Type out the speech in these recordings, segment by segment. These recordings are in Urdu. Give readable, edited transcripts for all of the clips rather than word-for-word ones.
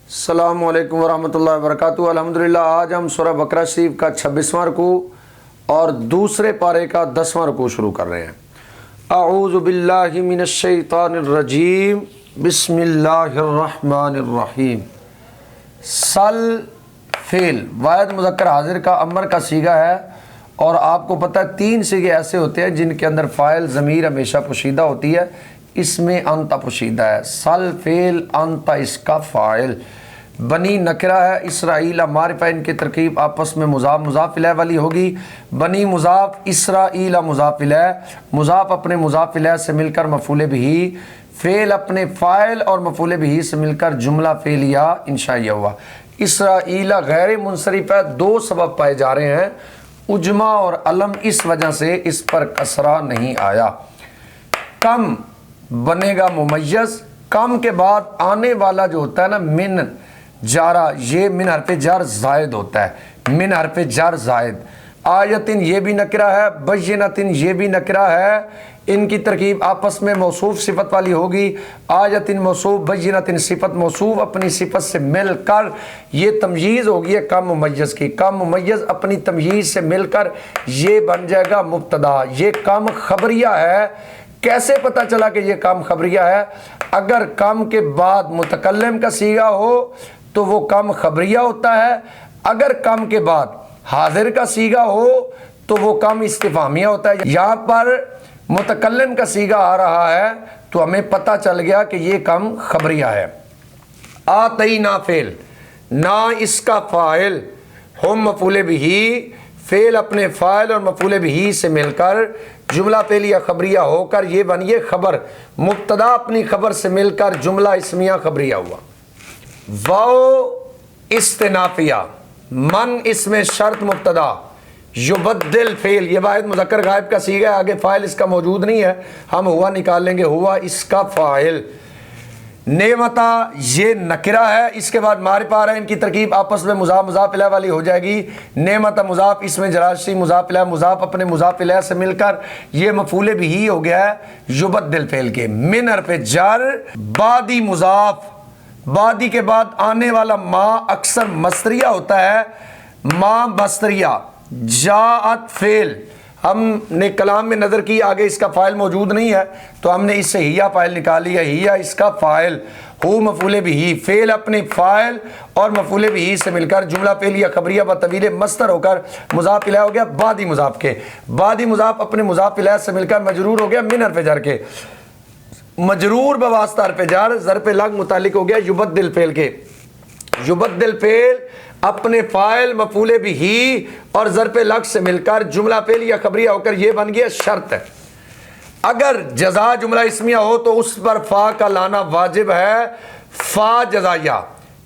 السلام علیکم ورحمۃ اللہ وبرکاتہ۔ الحمدللہ آج ہم سورہ بقرہ شریف کا 26واں رکوع اور دوسرے پارے کا 10واں رکوع شروع کر رہے ہیں۔ اعوذ باللہ من الشیطان الرجیم، بسم اللہ الرحمن الرحیم۔ سل فعل واحد مذکر حاضر کا امر کا صیغہ ہے، اور آپ کو پتہ ہے 3 صیغے ایسے ہوتے ہیں جن کے اندر فاعل ضمیر ہمیشہ پوشیدہ ہوتی ہے، اس میں انت پوشیدہ ہے۔ سل فعل، انت اس کا فاعل، بنی نکرہ ہے، اسرائیل معرفہ، ان کی ترکیب آپس میں مضاف مضاف الیہ والی ہوگی۔ بنی مضاف، اسرائیل مضاف الیہ، مضاف اپنے مضاف الیہ سے مل کر مفعول بہ، فعل اپنے فاعل اور مفعول بہ سے مل کر جملہ فعلیہ انشائیہ ہوا۔ اسرائیل غیر منصرف ہے، 2 سبب پائے جا رہے ہیں، اجمع اور علم، اس وجہ سے اس پر کسرہ نہیں آیا۔ کم بنے گا ممیز، کم کے بعد آنے والا جو ہوتا ہے نا من جارہ، یہ من حرف جر زائد ہوتا ہے، من حرف جر زائد۔ آیتن یہ بھی نکرہ ہے، بینتن یہ بھی نکرہ ہے، ان کی ترکیب آپس میں موصوف صفت والی ہوگی۔ آیتن موصوف، بینتن صفت موصوف اپنی صفت سے مل کر یہ تمییز ہوگی ہے کم ممیز کی۔ کم ممیز اپنی تمییز سے مل کر یہ بن جائے گا مبتدا۔ یہ کم خبریہ ہے۔ کیسے پتہ چلا کہ یہ کم خبریہ ہے؟ اگر کم کے بعد متکلم کا صیغہ ہو تو وہ کم خبریہ ہوتا ہے، اگر کم کے بعد حاضر کا صیغہ ہو تو وہ کم استفہامیہ ہوتا ہے۔ یہاں پر متکلم کا صیغہ آ رہا ہے تو ہمیں پتہ چل گیا کہ یہ کم خبریہ ہے۔ آتینا فعل، نا اس کا فاعل، ہم مفعول بہ، فعل اپنے فاعل اور مفعول بہ سے مل کر جملہ فعلیہ خبریہ ہو کر یہ بنیے خبر، مبتدا اپنی خبر سے مل کر جملہ اسمیہ خبریہ ہوا۔ واو استنافیہ، من اس میں شرط مبتدا، یبدل فعل، یہ واحد مذکر غائب کا صیغہ ہے، آگے فاعل اس کا موجود نہیں ہے، ہم ہوا نکال لیں گے، ہوا اس کا فاعل۔ نعمتا یہ نکرہ ہے، اس کے بعد معرفہ آ رہا ہے، ان کی ترکیب آپس میں مضاف مضاف الیہ والی ہو جائے گی۔ نعمت مضاف، اس میں جراشی مضاف الیہ، مضاف اپنے مضاف الیہ سے مل کر یہ مفعول بہ ہو گیا ہے یبدل فعل کے۔ من حرف جر، بعدی مضاف، بعدی کے بعد آنے والا ما اکثر مصدریہ ہوتا ہے، ما مصدریہ۔ جاءت فعل، ہم نے کلام میں نظر کی، آگے اس کا فاعل موجود نہیں ہے تو ہم نے اس سے ہیا فاعل نکالی ہے، ہیا اس کا فاعل، ہو مفعول بہ، فعل اپنے فاعل اور مفعول بہ سے مل کر جملہ فعلیہ خبریہ بطویل مصدر ہو کر مضاف الیہ ہو گیا بعدی مضاف کے۔ بعدی مضاف اپنے مضاف الیہ سے مل کر مجرور ہو گیا من حرف جر کے، مجرور بواسطہ حرف جر ظرف لگ متعلق ہو گیا یبدل فعل کے۔ یبدل فعل اپنے فاعل مفعول بہ اور ظرف لگ سے مل کر جملہ فعلیہ خبریہ ہو کر یہ بن گیا شرط ہے۔ اگر جزا جملہ اسمیہ ہو تو اس پر فا کا لانا واجب ہے، فا جزائیہ۔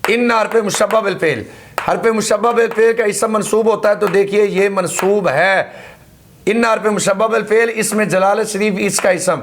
ان حرف مشبہ بالفعل، حرف مشبہ بالفعل کا اسم منصوب ہوتا ہے تو دیکھیے یہ منصوب ہے، ان حرف مشبہ بالفعل، اس میں جلالت شریف اس کا اسم،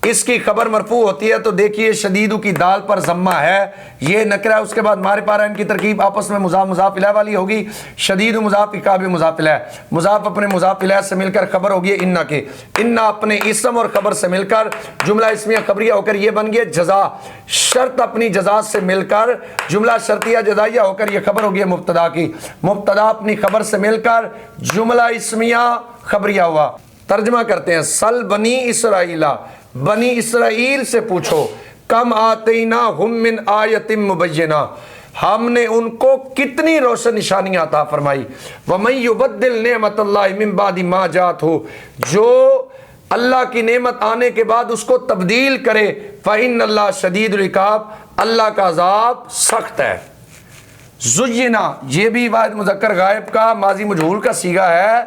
اس کی خبر مرفوع ہوتی ہے تو دیکھیے شدیدو کی دال پر ضمہ ہے، یہ نکرہ ہے، اس کے بعد معرفہ آ رہا ہے، ان کی ترکیب آپس میں مضاف مضاف الیہ والی ہوگی۔ شدید مضاف عقاب مضاف الیہ، مضاف اپنے مضاف الیہ سے مل کر خبر ہوگی انا کے، انا اپنے اسم اور خبر سے مل کر جملہ اسمیہ خبریہ ہو کر یہ بن گیا جزا، شرط اپنی جزا سے مل کر جملہ شرطیہ جزائیہ ہو کر یہ خبر ہوگی مبتدا کی، مبتدا اپنی خبر سے مل کر جملہ اسمیہ خبریہ ہوا۔ ترجمہ کرتے ہیں، سل بنی اسرائیل، بنی اسرائیل سے پوچھو، کم آتینا ہم من آیت مبینہ، ہم نے ان کو کتنی روشن نشانیاں عطا فرمائی۔ وَمَن يُبَدِّلْ نِعْمَتَ اللَّهِ مِن بَعْدِ مَا جَاءَتْهُ، جو اللہ کی نعمت آنے کے بعد اس کو تبدیل کرے، فَإِنَّ اللَّهَ شَدِيدُ الْعِقَابِ، اللہ کا عذاب سخت ہے۔ زُيِّنَ یہ بھی واحد مذکر غائب کا ماضی مجہول کا صیغہ ہے،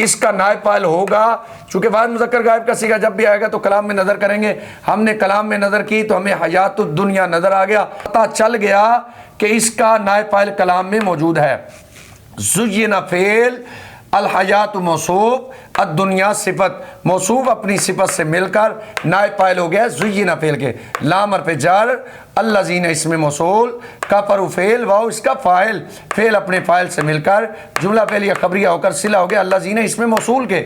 اس کا نائب فاعل ہوگا، چونکہ واحد مذکر غائب کا صیغہ جب بھی آئے گا تو کلام میں نظر کریں گے، ہم نے کلام میں نظر کی تو ہمیں حیات الدنیا نظر آ گیا، پتہ چل گیا کہ اس کا نائب فاعل کلام میں موجود ہے۔ زُيِّنَ فعل، الحیات موصوف، الدنیا صفت موصوف اپنی صفت سے مل کر نائب فاعل ہو گیا زینا فعل کے، لام حرف جر، الذین اسم موصول، کفروا فعل، واو اس کا فاعل، فعل اپنے فاعل سے مل کر جملہ فعلیہ خبریہ ہو کر صلہ ہو گیا الذین اسم موصول کے،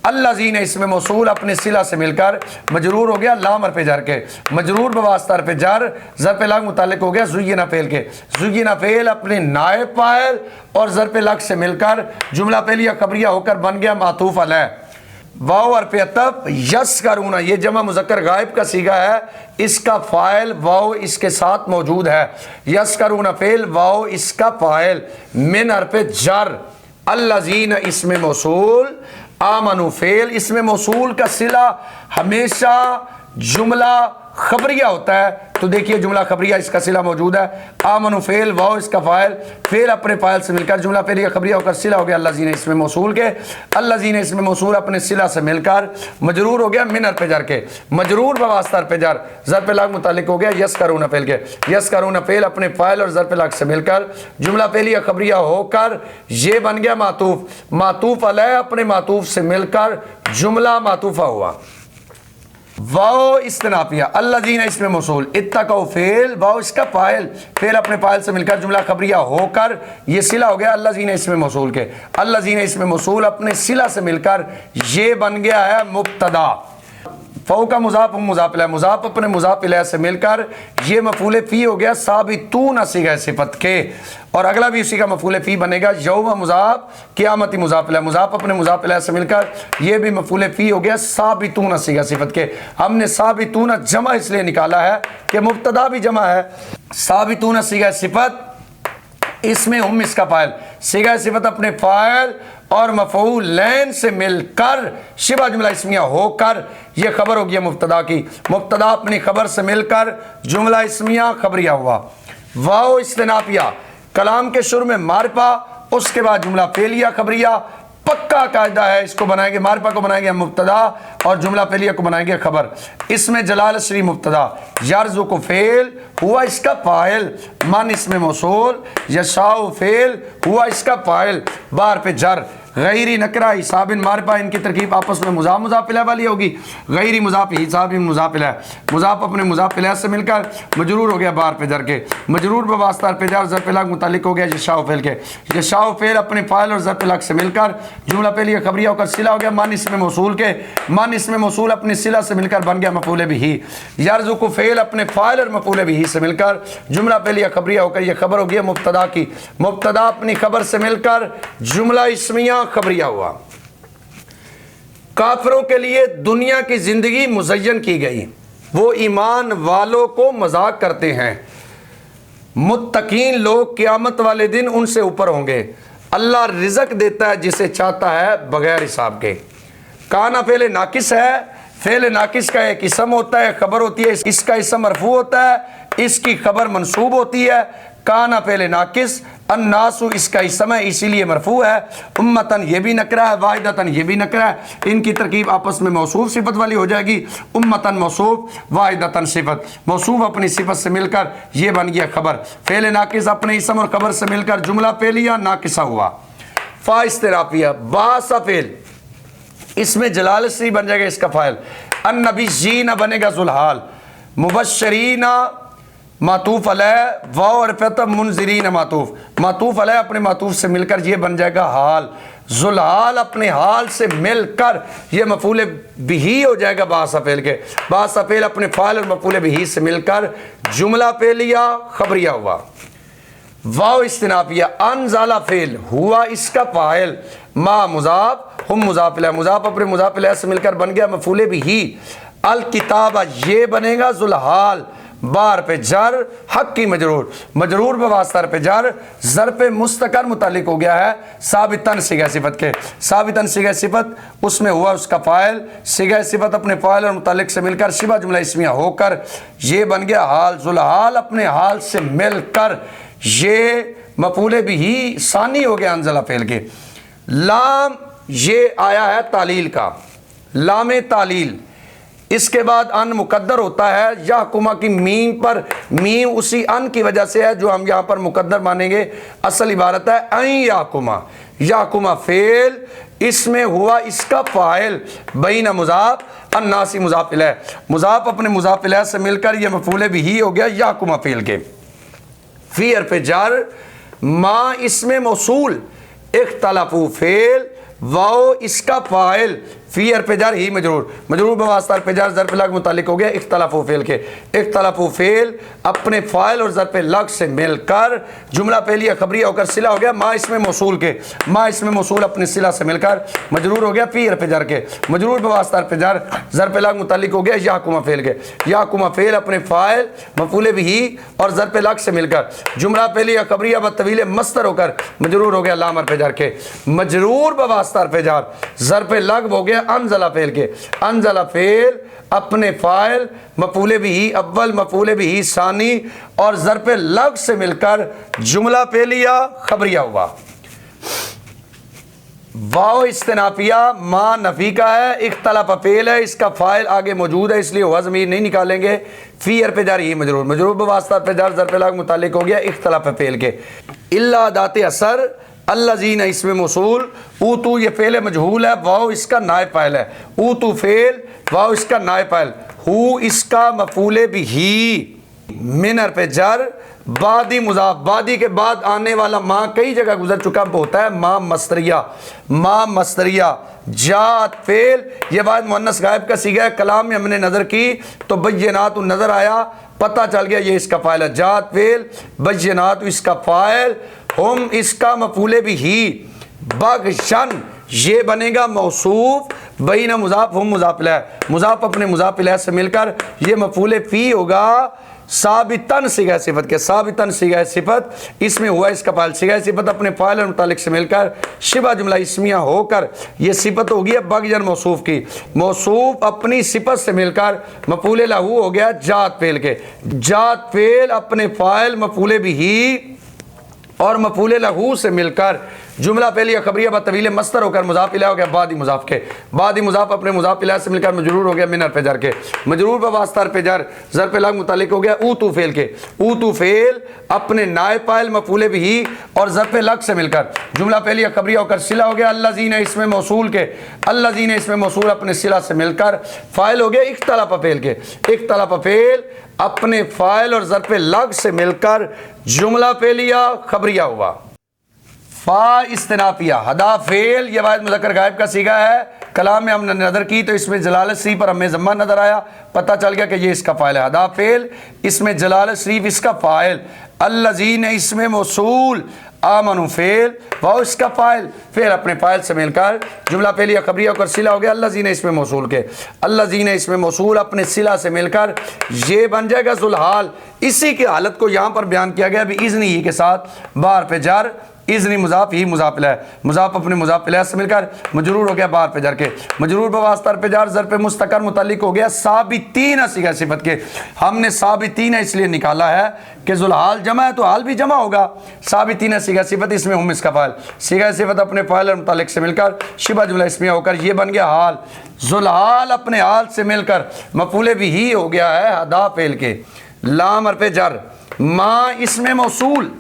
الذین اسم موصول اپنے صلہ سے مل کر مجرور ہو گیا لام حرف جر کے، مجرور بواسطہ حرف جر ظرف لگ متعلق ہو گیا زینا فعل کے، زینا فعل اپنے نائب فاعل اور ظرف لگ سے مل کر جملہ فعلیہ خبریہ ہو کر بن گیا معطوف علیہ، واو حرف عطف یسکرون، یہ جمع مذکر غائب کا صیغہ ہے، اس کا فاعل واو اس کے ساتھ موجود ہے، یسکرون فعل، واو اس کا فاعل، من حرف جر، الذین اسم موصول، آمنو فعل، اسم موصول کا صلہ ہمیشہ جملہ خبریہ ہوتا ہے، تو دیکھیے جملہ خبریہ اس کا صلہ موجود ہے، آمنو فعل، واو اس کا فاعل، فعل اپنے فاعل سے مل کر جملہ فعلیہ خبریہ ہو کر صلہ ہو گیا الذین اسم موصول کے، الذین اسم موصول اپنے صلہ سے مل کر مجرور ہو گیا من حرف جر کے، مجرور بواسطہ حرف جر ظرف لگ متعلق ہو گیا یسکرون فعل کے، یسکرون فعل اپنے فاعل اور ظرف لگ سے مل کر جملہ فعلیہ خبریہ ہو کر یہ بن گیا معطوف، معطوف علیہ اپنے معطوف سے مل کر جملہ معطوفہ ہوا، واو استنافیہ، الذین اسم موصول، اتقوا فعل، واو اس کا فاعل، فعل اپنے فاعل سے مل کر جملہ خبریہ ہو کر یہ صلہ ہو گیا الذین اسم موصول کے، الذین اسم موصول اپنے صلہ سے مل کر یہ بن گیا ہے مبتدا، فو کا مضاف مضاف الیہ، مضاف اپنے مضاف الیہ سے مل کر یہ مفعول فی ہو گیا ثابتون صیغہ صفت کے، اور اگلا بھی اسی کا مفعول فی بنے گا یوم مضاف قیامتی مضاف الیہ، مضاف اپنے مضاف الیہ سے مل کر یہ بھی مفعول فی ہو گیا ثابتون صیغہ صفت کے، ہم نے ثابتون جمع اس لیے نکالا ہے کہ مبتدا بھی جمع ہے، ثابتون صیغہ صفت اس میں ہم اس کا فاعل، صیغہ صفت اپنے فاعل اور مفعولین سے مل کر شبہ جملہ اسمیہ ہو کر یہ خبر ہو گیا مبتدا کی، مبتدا اپنی خبر سے مل کر جملہ اسمیہ خبریہ ہوا، واو استنافیہ، کلام کے شروع میں معرفہ، اس کے بعد جملہ فعلیہ خبریہ، پکا قاعدہ ہے، اس کو بنائیں گے معرفہ کو بنائیں گے مبتدا اور جملہ فعلیہ کو بنائیں گے خبر، اس میں جلال شری مبتدا، یرزق فعل ہوا اس کا فاعل، من اسم موصول، یشاء فعل ہوا اس کا فاعل، بار پہ جر، غیری نکرہ حساب معرفہ، ان کی ترکیب آپس میں مضاف مضاف الیہ والی ہوگی، غیری مضاف حساب مضاف الیہ، مضاف اپنے مضاف الیہ سے مل کر مجرور ہو گیا بار پہ جر کے، مجرور بواسطہ حرف جر ظرف لگ متعلق ہو گیا یشاء فعل کے، یشاء فعل اپنے فاعل اور ظرف لگ سے مل کر جملہ فعلیہ خبریہ ہو کر صلہ ہو گیا من اسم موصول کے، من اسم موصول اپنے صلہ سے مل کر بن گیا مفعول بہ، یرزق فعل اپنے فاعل اور مفعول بہ سے مل کر جملہ فعلیہ خبریہ ہو کر یہ خبر ہو گیا مبتدا کی، مبتدا اپنی خبر سے مل کر جملہ اسمیہ خبریہ ہوا، کافروں کے لیے دنیا کی زندگی مزین کی گئی، وہ ایمان والوں کو مذاق کرتے ہیں، متقین لوگ قیامت والے دن ان سے اوپر ہوں گے، اللہ رزق دیتا ہے جسے چاہتا ہے بغیر حساب کے، کانا فعل ناقص ہے، فعل ناقص کا ایک اسم ہوتا ہے، خبر ہوتی ہے، اس کا اسم مرفوع ہوتا ہے، اس کی خبر منصوب ہوتی ہے، کانا فعل ناقص، الناسو اس کا اسم ہے اسی لیے مرفوع ہے، امتن یہ بھی نکرہ ہے، واحدتن یہ بھی نکرہ ہے، ان کی ترکیب آپس میں موصوف صفت والی ہو جائے گی، امتن موصوف، واحدتن صفت، موصوف اپنی صفت سے مل کر یہ بن گیا خبر، فعل ناقص اپنے اسم اور خبر سے مل کر جملہ فعلیہ ناقصہ ہوا، فا استرافیہ، باسا فعل، اس میں جلال سی بن جائے گا اس کا فاعل، النبیین بنے گا ذوالحال، مبشرین معطوف علیہ، واو اور فتح منذرین معطوف، معطوف علیہ اپنے معطوف سے مل کر یہ بن جائے گا حال، ذوالحال اپنے حال سے مل کر یہ مفعول بہ ہو جائے گا باسا فعل کے، باسا فعل اپنے فاعل اور مفعول بہ سے مل کر جملہ فعلیہ خبریہ ہوا، واو استنافیہ، انزل فعل ہوا اس کا فاعل، ما مضاف ہم مضاف الیہ، مضاف اپنے مضاف الیہ سے مل کر بن گیا مفعول بہ، الکتابہ یہ بنے گا ذوالحال، بار پہ جر، حق کی مجرور، مجرور بواسطہ پہ جر، ظرف مستقر متعلق ہو گیا ہے ثابتن صیغہ صفت کے، ثابتن صیغہ صفت اس میں ہوا اس کا فاعل، صیغہ صفت اپنے فاعل اور متعلق سے مل کر شبہ جملہ اسمیہ ہو کر یہ بن گیا حال، ذوالحال اپنے حال سے مل کر یہ مفعول بہ ثانی ہو گیا انزلہ فعل کے، لام یہ آیا ہے تعلیل کا، لام تعلیل، اس کے بعد ان مقدر ہوتا ہے، یحکما کی میم پر، میم اسی ان کی وجہ سے ہے جو ہم یہاں پر مقدر مانیں گے، اصل عبارت ہے این یحکما، یحکما فعل، اس میں ہوا اس کا فاعل بین مضاف الناسی مضاف الیہ، مضاف اپنے مضاف الیہ سے مل کر یہ مفعول بھی ہو گیا یحکم فعل کے۔ فی حرف جر ما اسم موصول اختلافو فعل واو اس کا فاعل فی حرف جر ہی مجرور، مجرور بواسطہ حرف جر ظرف لگ متعلق ہو گیا اختلاف و فعل کے۔ اختلاف و فعل اپنے فاعل اور ظرف لگ سے مل کر جملہ پہلی خبریہ ہو کر صلہ ہو گیا ما اسم موصول کے، ما اسم موصول اپنے صلہ سے مل کر مجرور ہو گیا فی حرف جر کے، مجرور بواسطہ حرف جر ظرف لگ متعلق ہو گیا یحکم فعل کے۔ یحکم فعل اپنے فاعل مفعول بھی اور ظرف لگ سے مل کر جملہ پہلی خبریہ بطویل مصدر ہو کر مجرور ہو گیا لام حرف جر کے، مجرور بواسطہ حرف جر ظرف لگ ہو گیا انزلہ فعل کے۔ انزلہ فعل اپنے فاعل مفعول بھی اول مفعول بھی ثانی اور ظرف لگ سے مل کر جملہ پہلیہ خبریہ ہوا۔ واو استنافیہ ما نفی کا ہے، اختلاف فعل ہے، اس کا فاعل آگے موجود ہے اس لیے ہوا ضمیر نہیں نکالیں گے۔ فی حرف جر ہی مجرور، مجرور بواسطہ حرف جر ظرف لگ متعلق ہو گیا اختلاف فعل کے۔ الا ذات اثر الذین اسم موصول، اوتو یہ فعل مجہول ہے، واو اس کا نائب فاعل ہے، اوتو فعل واو اس کا نائب فاعل، ہو اس کا مفعول بھی، من حرف جر بعدی مضاف، بعدی کے بعد آنے والا ما کئی جگہ گزر چکا ہوتا ہے ما مصدریہ، ما مصدریہ، جات فعل یہ بعد مؤنث غائب کا صیغہ ہے، کلام میں ہم نے نظر کی تو بینات نظر آیا، پتہ چل گیا یہ اس کا فاعل ہے، جات فعل بینات اس کا فاعل، ہم اس کا مفعول بھی، بغشن یہ بنے گا موصوف بین مضاف ہم مضاف الیہ، مضاف اپنے مضاف الیہ سے مل کر یہ مفعول فی ہوگا ثابتاً صیغہ صفت کے، ثابتاً صیغہ صفت اس میں ہوا اس کا فاعل، صیغہ صفت اپنے فاعل اور متعلق سے مل کر شبہ جملہ اسمیہ ہو کر یہ صفت ہوگی بغیر موصوف کی، موصوف اپنی صفت سے مل کر مفعول لہو ہو گیا جات فعل کے، جات فعل اپنے فاعل مفعول بھی اور مفعول لہو سے مل کر جملہ پہلی خبریہ بطویل مصدر ہو کر مضاف الیہ ہو گیا بعدی مضاف کے، بعدی مضاف اپنے مضاف الیہ سے مل کر مجرور ہو گیا من حرف جر کے، مجرور بواسطہ حرف جر ظرف لگ متعلق ہو گیا اوتو فعل کے، اوتو فعل اپنے نائب فاعل مفعول بھی اور ظرف لگ سے مل کر جملہ پہلی خبریہ ہو کر صلہ ہو گیا الذین اسم موصول کے، الذین اسم موصول اپنے صلہ سے مل کر فاعل ہو گیا اختلاف فعل کے، اختلاف فعل اپنے فاعل اور ظرف لگ سے مل کر جملہ پہلیہ خبریہ ہوا۔ فا استنافیہ ہدا فعل یہ واحد مذکر غائب کا صیغہ ہے، کلام میں ہم نے نظر کی تو اس میں جلالت سی پر ہمیں ضمہ نظر آیا، پتہ چل گیا کہ یہ اس کا فاعل ہے، ہدا فعل اس میں جلالت شریف اس کا فاعل، الذین اسم موصول آمنوا فعل واو اس کا فاعل، فعل اپنے فاعل سے مل کر جملہ پہلی خبریہ ہو کر صلہ ہو گیا الذین اسم موصول کے، الذین اسم موصول اپنے صلہ سے مل کر یہ بن جائے گا ذوالحال، اسی کی حالت کو یہاں پر بیان کیا گیا بإذن ہی کے ساتھ بار پہ جر، اذنی مضاف ہی مضاف الیہ، مضاف اپنے مضاف الیہ سے مل کر مجرور ہو گیا بار پہ جر کے، مجرور بواسطہ حرف جر ظرف مستقر متعلق ہو گیا ثابتین صیغہ صفت کے، ہم نے ثابتین اس لیے نکالا ہے کہ ذوالحال جمع ہے تو حال بھی جمع ہوگا، ثابتین صیغہ صفت اس میں ہم اس کا فاعل، صیغہ صفت اپنے فاعل اور متعلق سے مل کر شبہ جملہ اسمیہ ہو کر یہ بن گیا حال، ذوالحال اپنے حال سے مل کر مفعول بھی ہو گیا ہے ہدا فعل کے، لام حرف جر ما اسم موصول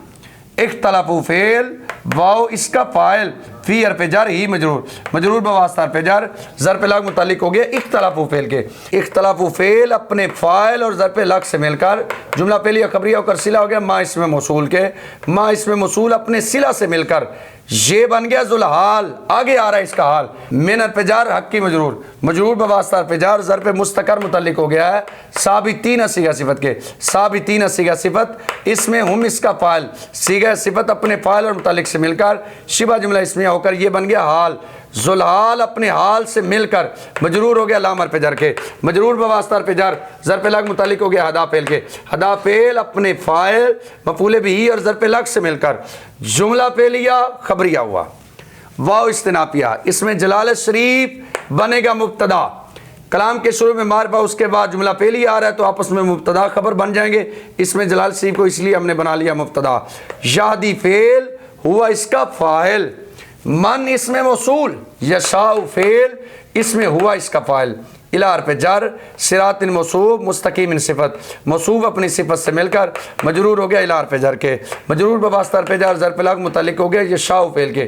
اختلاف فعل واو اس کا فاعل فی حرف جر ہی مجرور، مجرور بواسطہ حرف جر ظرف لگ متعلق ہو گیا اختلاف فعل کے، اختلاف فعل اپنے فاعل اور ظرف لگ سے مل کر جملہ پہلی خبریہ ہو کر صلہ ہو گیا ما اسم موصول کے، ما اسم موصول اپنے صلہ سے مل کر یہ بن گیا ذوالحال، آگے آ رہا ہے اس کا حال، من حرف جر حق کی مجرور، مجرور بواسطہ حرف جر ظرف مستقر متعلق ہو گیا ہے ثابتین صیغہ صفت کے، ثابتین صیغہ صفت اس میں ہم اس کا فاعل، صیغہ صفت اپنے فاعل اور متعلق سے مل کر شبہ جملہ اسمیہ ہو کر یہ بن گیا حال، ذوالحال اپنے حال سے مل کر مجرور ہو گیا لام حرف جر کے، مجرور بواسطہ حرف جر ظرف لگ متعلق ہو گیا ہدا فعل کے، ہدا فعل اپنے فاعل مفعول بھی اور ظرف لگ سے مل کر جملہ پہلیہ خبریہ ہوا۔ واو استنافیہ اس میں جلالت شریف بنے گا مبتدا، کلام کے شروع میں معرفہ اس کے بعد جملہ پہلی آ رہا ہے تو آپس میں مبتدا خبر بن جائیں گے، اس میں جلالت شریف کو اس لیے ہم نے بنا لیا مبتدا، یہدی فعل ہوا اس کا فاعل، من اسم موصول، یشاء فعل اس میں ہوا اس کا فاعل، الی حرف جر صراط موصوف مستقیم صفت، موصوف اپنی صفت سے مل کر مجرور ہو گیا الی حرف جر کے، مجرور بواسطہ حرف جر ظرف لگ متعلق ہو گیا یشاء فعل کے،